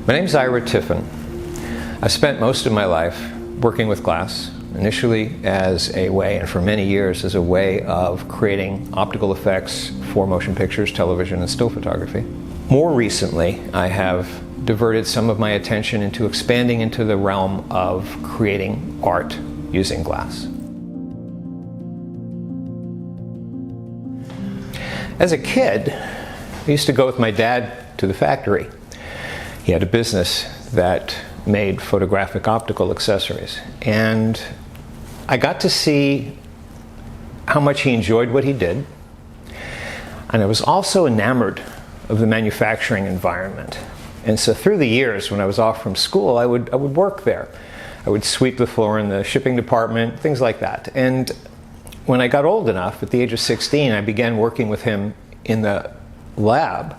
My name is Ira Tiffen. I spent most of my life working with glass, initially as a way, and for many years, as a way of creating optical effects for motion pictures, television, and still photography. More recently, I have diverted some of my attention into expanding into the realm of creating art using glass. As a kid, I used to go with my dad to the factory. He had a business that made photographic optical accessories, and I got to see how much he enjoyed what he did, and I was also enamored of the manufacturing environment. And so through the years, when I was off from school, I would work there. I would sweep the floor in the shipping department, things like that. And when I got old enough, at the age of 16, I began working with him in the lab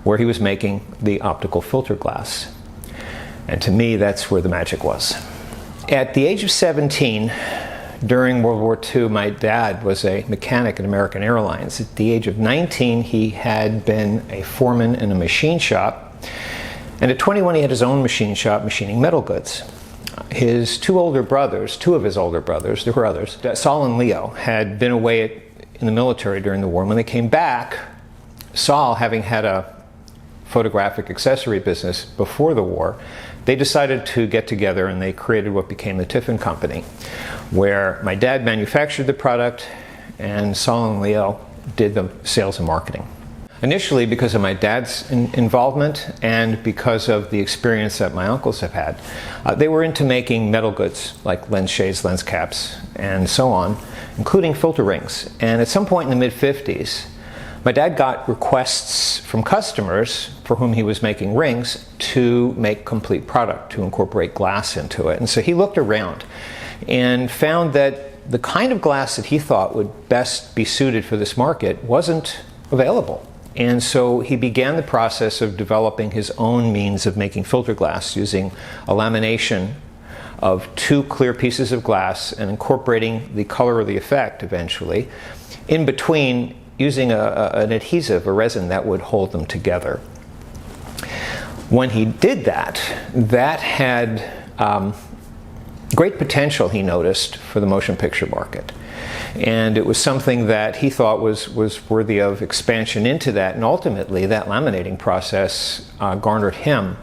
where he was making the optical filter glass. And to me, that's where the magic was. At the age of 17, during World War II, my dad was a mechanic at American Airlines. At the age of 19, he had been a foreman in a machine shop. And at 21, he had his own machine shop machining metal goods. His two of his older brothers, there were others, Saul and Leo, had been away in the military during the war. And when they came back, Saul, having had a photographic accessory business before the war, they decided to get together and they created what became the Tiffen Company, where my dad manufactured the product and Saul and Leo did the sales and marketing. Initially, because of my dad's involvement and because of the experience that my uncles have had, they were into making metal goods like lens shades, lens caps, and so on, including filter rings. And at some point in the mid-50s, my dad got requests from customers for whom he was making rings to make complete product, to incorporate glass into it. And so he looked around and found that the kind of glass that he thought would best be suited for this market wasn't available. And so he began the process of developing his own means of making filter glass using a lamination of two clear pieces of glass and incorporating the color of the effect eventually in between, using an adhesive, a resin that would hold them together. When he did that, that had great potential, he noticed, for the motion picture market. And it was something that he thought was worthy of expansion into that, and ultimately that laminating process garnered him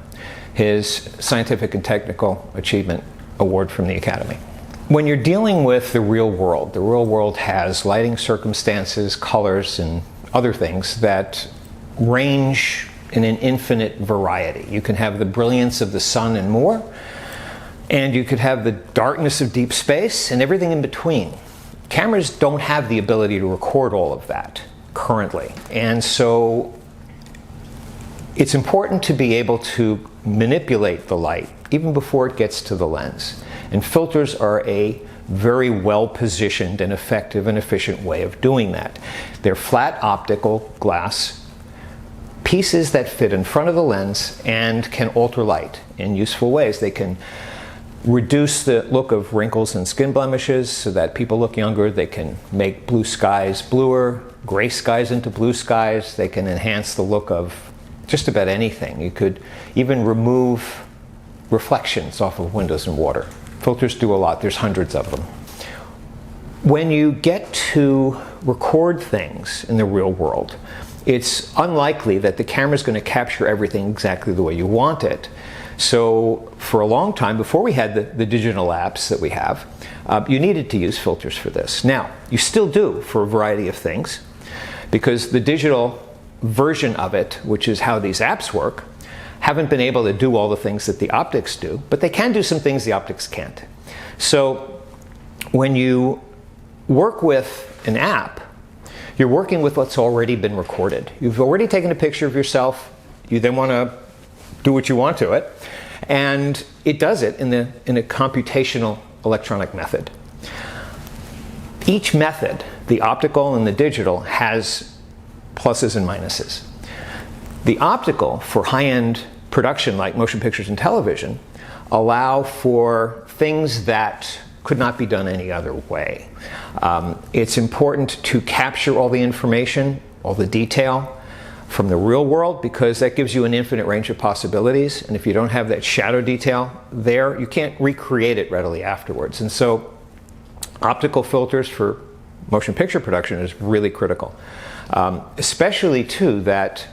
his Scientific and Technical Achievement Award from the Academy. When you're dealing with the real world has lighting circumstances, colors, and other things that range in an infinite variety. You can have the brilliance of the sun and more, and you could have the darkness of deep space and everything in between. Cameras don't have the ability to record all of that currently, and so it's important to be able to manipulate the light even before it gets to the lens. And filters are a very well positioned and effective and efficient way of doing that. They're flat optical glass pieces that fit in front of the lens and can alter light in useful ways. They can reduce the look of wrinkles and skin blemishes so that people look younger. They can make blue skies bluer, gray skies into blue skies. They can enhance the look of just about anything. You could even remove reflections off of windows and water. Filters do a lot. There's hundreds of them. When you get to record things in the real world, it's unlikely that the camera's going to capture everything exactly the way you want it. So for a long time, before we had the digital apps that we have, you needed to use filters for this. Now, you still do for a variety of things, because the digital version of it, which is how these apps work, haven't been able to do all the things that the optics do, but they can do some things the optics can't. So when you work with an app, you're working with what's already been recorded. You've already taken a picture of yourself. You then want to do what you want to it, and it does it in a computational electronic method. Each method, the optical and the digital, has pluses and minuses. The optical, for high-end production like motion pictures and television, allow for things that could not be done any other way. It's important to capture all the information, all the detail, from the real world, because that gives you an infinite range of possibilities, and if you don't have that shadow detail there, you can't recreate it readily afterwards. And so optical filters for motion picture production is really critical, especially too that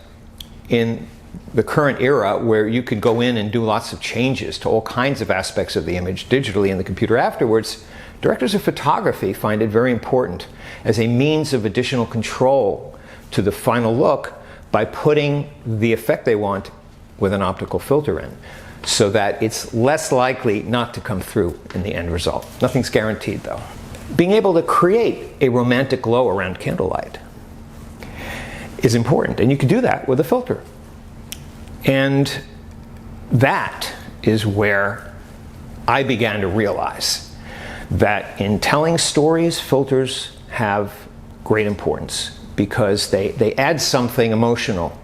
in the current era where you could go in and do lots of changes to all kinds of aspects of the image digitally in the computer afterwards. Directors of photography find it very important as a means of additional control to the final look by putting the effect they want with an optical filter in, so that it's less likely not to come through in the end result. Nothing's guaranteed though. Being able to create a romantic glow around candlelight is important, and you can do that with a filter. And that is where I began to realize that in telling stories, filters have great importance, because they add something emotional.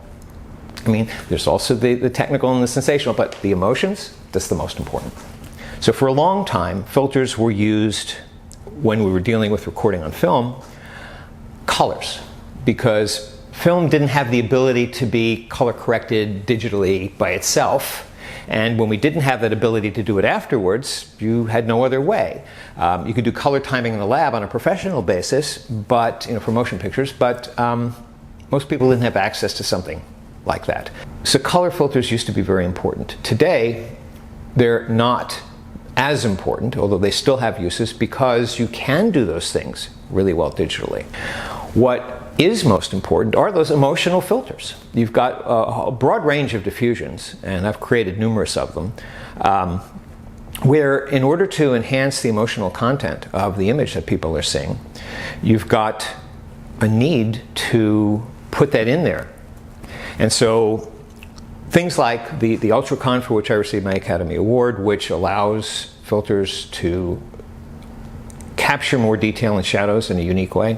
I mean, there's also the technical and the sensational, but the emotions, that's the most important. So for a long time, filters were used when we were dealing with recording on film, colors, because film didn't have the ability to be color corrected digitally by itself. And when we didn't have that ability to do it afterwards, you had no other way. You could do color timing in the lab on a professional basis, but for motion pictures, but most people didn't have access to something like that. So color filters used to be very important. Today, they're not as important, although they still have uses, because you can do those things really well digitally. What is most important are those emotional filters. You've got a broad range of diffusions, and I've created numerous of them, where in order to enhance the emotional content of the image that people are seeing, you've got a need to put that in there. And so things like the Ultracon, for which I received my Academy Award, which allows filters to capture more detail and shadows in a unique way.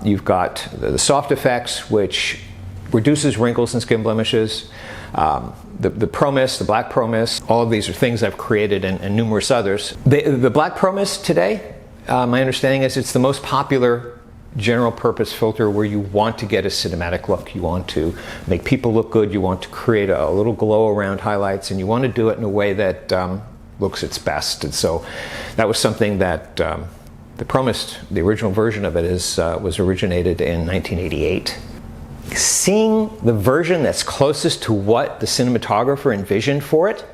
You've got the soft effects, which reduces wrinkles and skin blemishes. The Pro Mist, the Black Pro Mist, all of these are things I've created, and numerous others. The Black Pro Mist today, my understanding is it's the most popular general purpose filter where you want to get a cinematic look. You want to make people look good, you want to create a little glow around highlights, and you want to do it in a way that looks its best. And so that was something that the Pro Mist, the original version of it, was originated in 1988. Seeing the version that's closest to what the cinematographer envisioned for it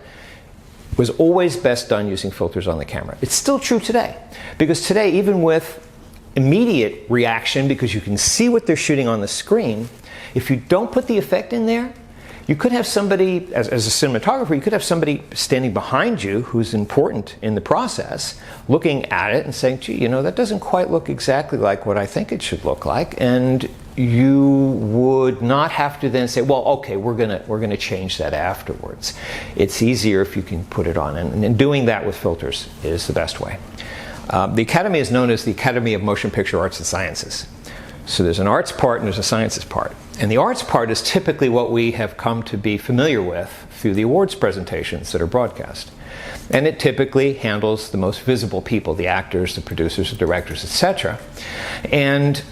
was always best done using filters on the camera. It's still true today, because today, even with immediate reaction, because you can see what they're shooting on the screen, if you don't put the effect in there, you could have somebody, as a cinematographer, you could have somebody standing behind you who's important in the process, looking at it and saying, gee, that doesn't quite look exactly like what I think it should look like. And you would not have to then say, well, okay, we're gonna change that afterwards. It's easier if you can put it on, and doing that with filters is the best way. The Academy is known as the Academy of Motion Picture Arts and Sciences. So there's an arts part and there's a sciences part. And the arts part is typically what we have come to be familiar with through the awards presentations that are broadcast. And it typically handles the most visible people, the actors, the producers, the directors, etc. And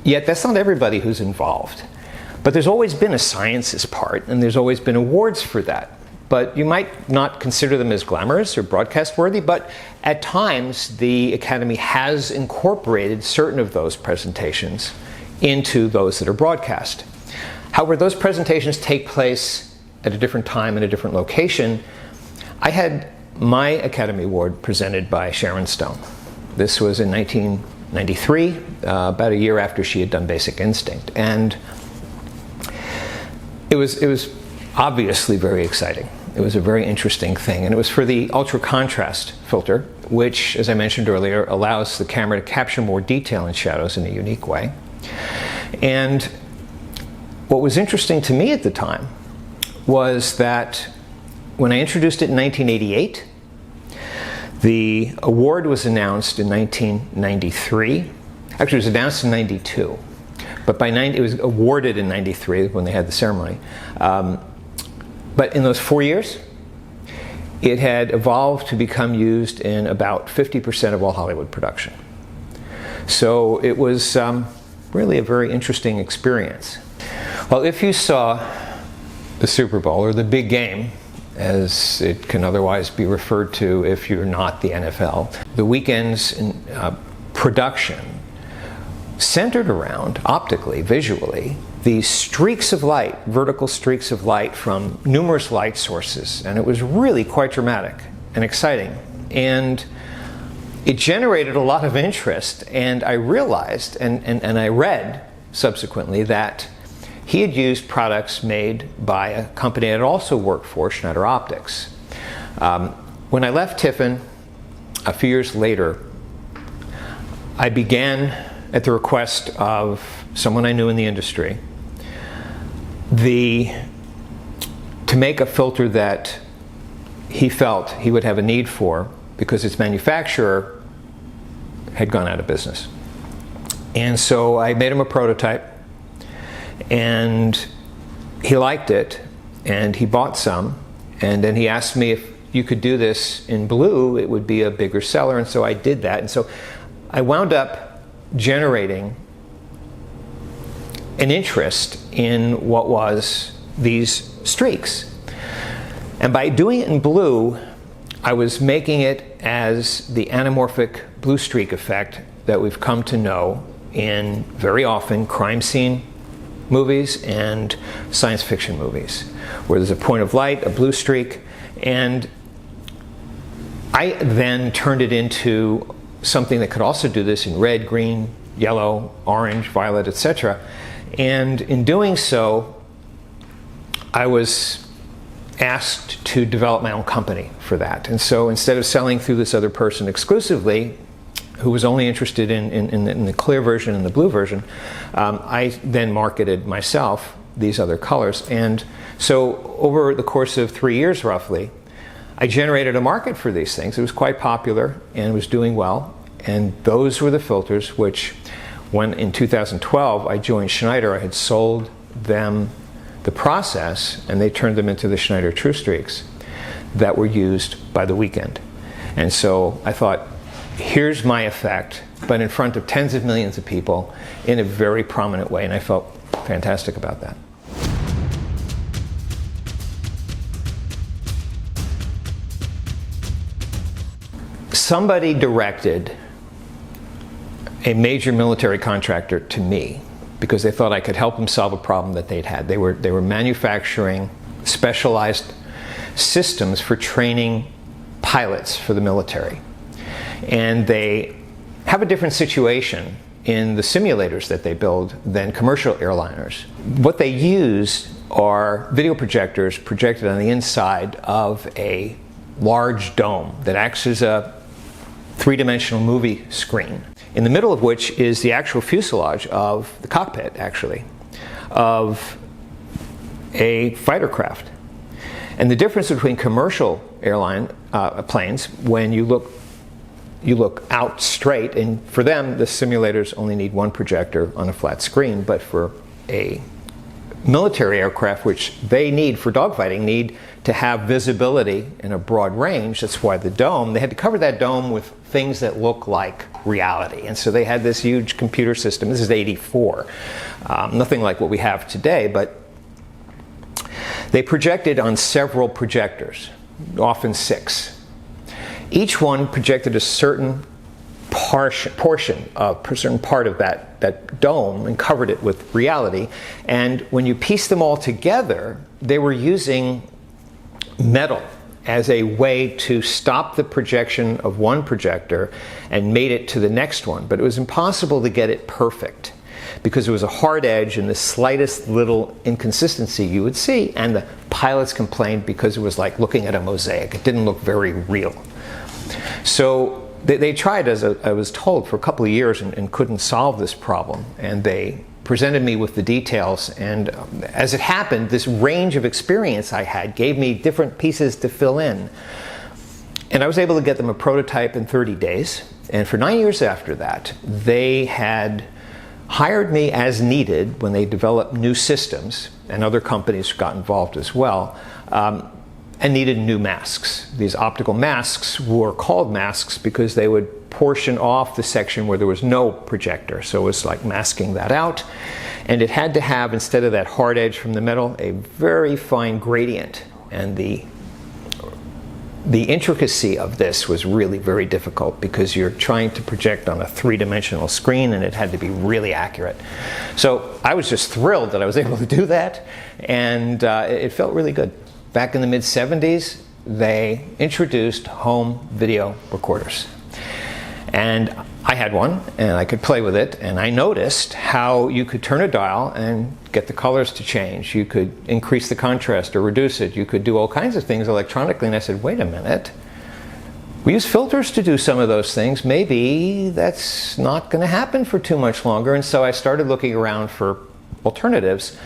yet that's not everybody who's involved. But there's always been a sciences part, and there's always been awards for that. But you might not consider them as glamorous or broadcast worthy, but at times the Academy has incorporated certain of those presentations into those that are broadcast. However, those presentations take place at a different time and a different location. I had my Academy Award presented by Sharon Stone. This was in 1993, about a year after she had done Basic Instinct. And it was obviously very exciting. It was a very interesting thing, and it was for the ultra contrast filter, which, as I mentioned earlier, allows the camera to capture more detail and shadows in a unique way. And what was interesting to me at the time was that when I introduced it in 1988, the award was announced in 1993. Actually, it was announced in 92, but it was awarded in 93 when they had the ceremony. But in those 4 years, it had evolved to become used in about 50% of all Hollywood production. So it was really a very interesting experience. Well, if you saw the Super Bowl, or the big game, as it can otherwise be referred to if you're not the NFL, the weekend's production centered around, optically, visually, these streaks of light, vertical streaks of light from numerous light sources. And it was really quite dramatic and exciting. And it generated a lot of interest, and I realized, and I read subsequently, that he had used products made by a company I had also worked for, Schneider Optics. When I left Tiffen a few years later, I began, at the request of someone I knew in the industry, to make a filter that he felt he would have a need for because its manufacturer had gone out of business. And so I made him a prototype, and he liked it, and he bought some, and then he asked me if you could do this in blue, it would be a bigger seller, and so I did that. And so I wound up generating an interest in what was these streaks. And by doing it in blue, I was making it as the anamorphic blue streak effect that we've come to know in, very often, crime scene movies and science fiction movies, where there's a point of light, a blue streak, and I then turned it into something that could also do this in red, green, yellow, orange, violet, etc. And in doing so, I was asked to develop my own company for that. And so instead of selling through this other person exclusively, who was only interested in the clear version and the blue version, I then marketed myself these other colors. And so over the course of 3 years roughly, I generated a market for these things. It was quite popular and was doing well. And those were the filters which, when in 2012 I joined Schneider, I had sold them the process, and they turned them into the Schneider True Streaks that were used by the weekend. And so I thought, here's my effect, but in front of tens of millions of people in a very prominent way, and I felt fantastic about that. Somebody directed a major military contractor to me because they thought I could help them solve a problem that they'd had. They were manufacturing specialized systems for training pilots for the military. And they have a different situation in the simulators that they build than commercial airliners. What they use are video projectors projected on the inside of a large dome that acts as a three-dimensional movie screen, in the middle of which is the actual fuselage of the cockpit, actually, of a fighter craft. And the difference between commercial airline planes, when you look out straight, and for them the simulators only need one projector on a flat screen, but for a military aircraft, which they need for dogfighting, need to have visibility in a broad range. That's why the dome, they had to cover that dome with things that look like reality. And so they had this huge computer system. This is '84. Nothing like what we have today, but they projected on several projectors, often 6. Each one projected a certain portion of a certain part of that dome and covered it with reality. And when you piece them all together, they were using metal as a way to stop the projection of one projector and mate it to the next one. But it was impossible to get it perfect because it was a hard edge, and the slightest little inconsistency you would see, and the pilots complained because it was like looking at a mosaic. It didn't look very real. So they tried, as I was told, for a couple of years and couldn't solve this problem. And they presented me with the details. And as it happened, this range of experience I had gave me different pieces to fill in. And I was able to get them a prototype in 30 days. And for 9 years after that, they had hired me as needed when they developed new systems, and other companies got involved as well, and needed new masks. These optical masks were called masks because they would portion off the section where there was no projector. So it was like masking that out. And it had to have, instead of that hard edge from the metal, a very fine gradient. And the intricacy of this was really very difficult because you're trying to project on a three-dimensional screen and it had to be really accurate. So I was just thrilled that I was able to do that, and it felt really good. Back in the mid-70s, they introduced home video recorders. And I had one, and I could play with it, and I noticed how you could turn a dial and get the colors to change. You could increase the contrast or reduce it. You could do all kinds of things electronically, and I said, wait a minute. We use filters to do some of those things. Maybe that's not going to happen for too much longer. And so I started looking around for alternatives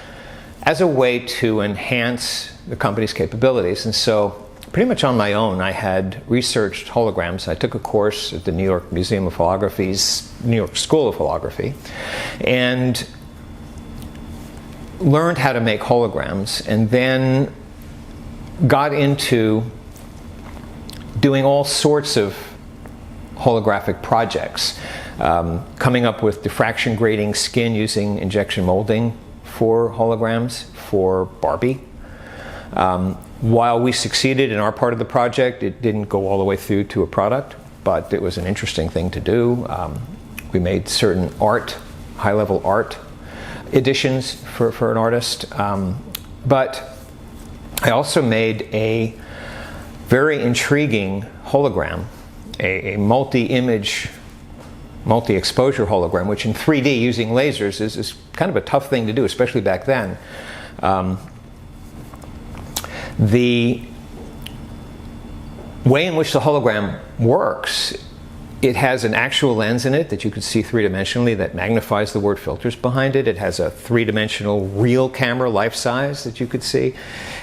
as a way to enhance the company's capabilities. And so pretty much on my own, I had researched holograms. I took a course at the New York Museum of Holography's New York School of Holography and learned how to make holograms, and then got into doing all sorts of holographic projects, coming up with diffraction grading skin using injection molding for holograms for Barbie. While we succeeded in our part of the project, it didn't go all the way through to a product, but it was an interesting thing to do. We made certain art, high-level art editions for an artist. But I also made a very intriguing hologram, a multi-image, multi-exposure hologram, which in 3D using lasers is kind of a tough thing to do, especially back then. The way in which the hologram works, it has an actual lens in it that you can see three-dimensionally that magnifies the word filters behind it. It has a three-dimensional real camera, life-size, that you could see.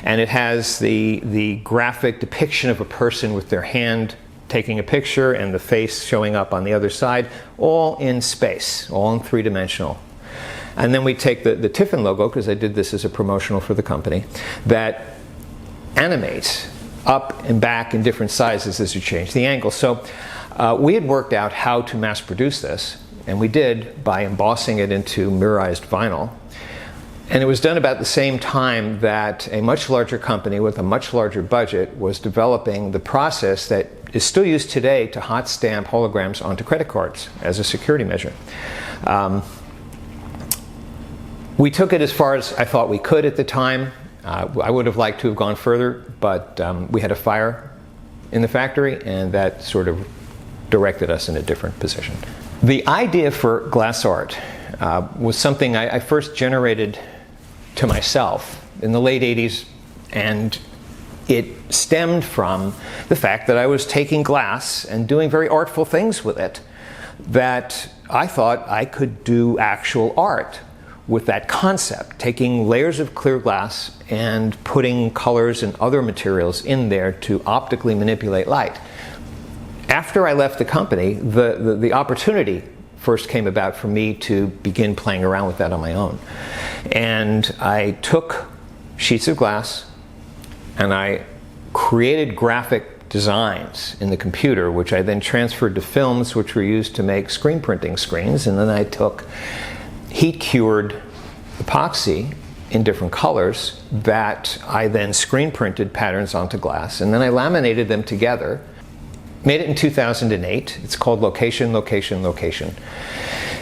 And it has the graphic depiction of a person with their hand taking a picture and the face showing up on the other side, all in space, all in three-dimensional. And then we take the Tiffen logo, because I did this as a promotional for the company, that animates up and back in different sizes as you change the angle. So we had worked out how to mass produce this, and we did by embossing it into mirrorized vinyl. And it was done about the same time that a much larger company with a much larger budget was developing the process that is still used today to hot stamp holograms onto credit cards as a security measure. We took it as far as I thought we could at the time. I would have liked to have gone further, but we had a fire in the factory, and that sort of directed us in a different position. The idea for glass art was something I first generated to myself in the late 80s, and it stemmed from the fact that I was taking glass and doing very artful things with it, that I thought I could do actual art with that concept, taking layers of clear glass and putting colors and other materials in there to optically manipulate light. After I left the company, the opportunity first came about for me to begin playing around with that on my own. And I took sheets of glass and I created graphic designs in the computer, which I then transferred to films, which were used to make screen printing screens. And then I took heat-cured epoxy in different colors that I then screen printed patterns onto glass, and then I laminated them together. Made it in 2008. It's called Location, Location, Location.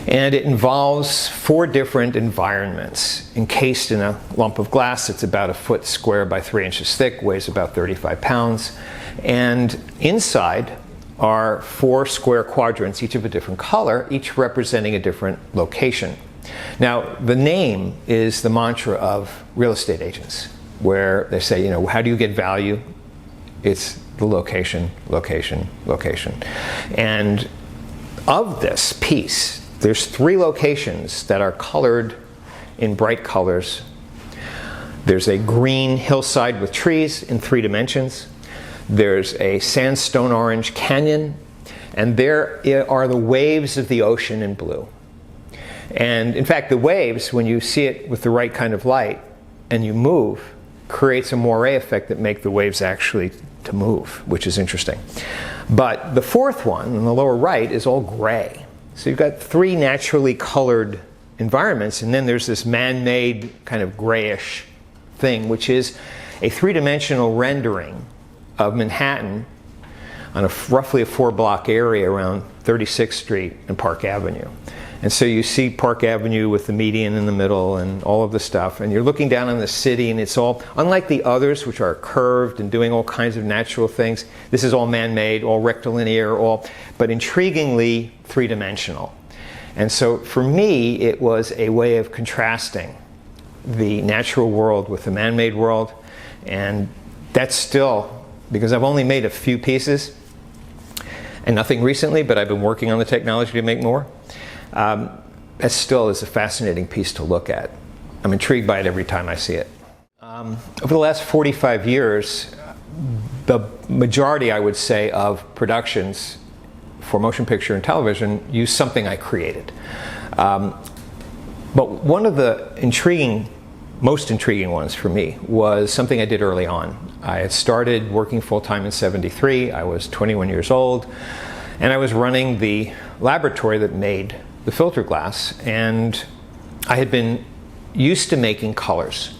And it involves 4 different environments encased in a lump of glass that's about a foot square by 3 inches thick, weighs about 35 pounds. And inside are 4 square quadrants, each of a different color, each representing a different location. Now, the name is the mantra of real estate agents, where they say, you know, how do you get value? It's the location, location, location. And of this piece, there's 3 locations that are colored in bright colors. There's a green hillside with trees in 3 dimensions. There's a sandstone orange canyon, and there are the waves of the ocean in blue. And in fact, the waves, when you see it with the right kind of light and you move, creates a moire effect that make the waves actually to move, which is interesting. But the fourth one, in the lower right, is all gray. So you've got three naturally colored environments, and then there's this man-made kind of grayish thing, which is a three-dimensional rendering of Manhattan on roughly a 4-block area around 36th Street and Park Avenue. And so you see Park Avenue with the median in the middle and all of the stuff, and you're looking down on the city, and it's all, unlike the others which are curved and doing all kinds of natural things, this is all man-made, all rectilinear, but intriguingly three-dimensional. And so for me, it was a way of contrasting the natural world with the man-made world, and that's still, because I've only made a few pieces, and nothing recently, but I've been working on the technology to make more. That still is a fascinating piece to look at. I'm intrigued by it every time I see it. Over the last 45 years, the majority, I would say, of productions for motion picture and television use something I created. But one of the most intriguing ones for me was something I did early on. I had started working full-time in '73. I was 21 years old, and I was running the laboratory that made the filter glass, and I had been used to making colors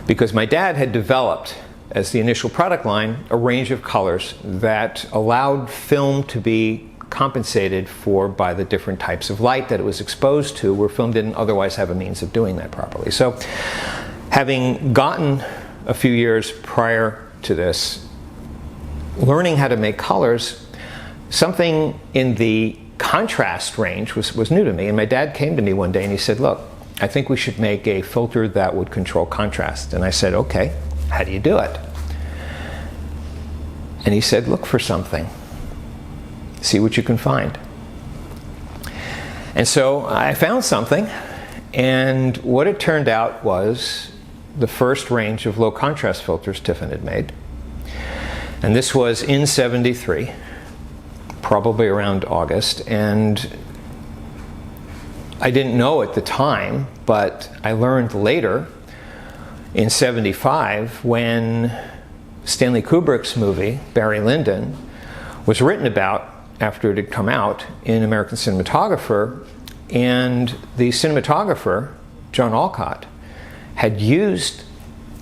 because my dad had developed, as the initial product line, a range of colors that allowed film to be compensated for by the different types of light that it was exposed to, where film didn't otherwise have a means of doing that properly. So, having gotten a few years prior to this, learning how to make colors, something in the contrast range was new to me. And my dad came to me one day and he said, "Look, I think we should make a filter that would control contrast." And I said, "Okay, how do you do it?" And he said, "Look for something. See what you can find." And so I found something, and what it turned out was the first range of low contrast filters Tiffen had made. And this was in '73, probably around August, and I didn't know at the time, but I learned later in '75 when Stanley Kubrick's movie, Barry Lyndon, was written about after it had come out in American Cinematographer, and the cinematographer, John Alcott, had used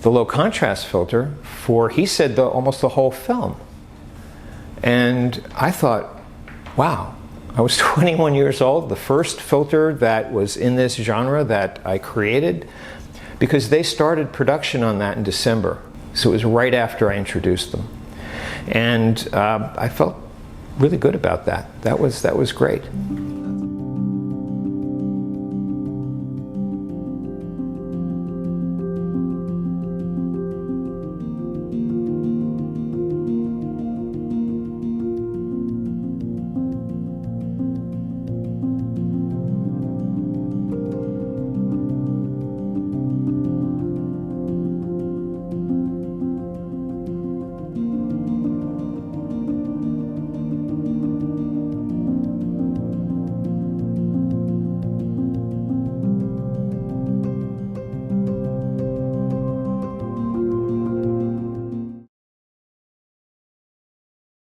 the low contrast filter for, he said, almost the whole film. And I thought, wow, I was 21 years old, the first filter that was in this genre that I created, because they started production on that in December. So it was right after I introduced them. And I felt really good about that. That was great.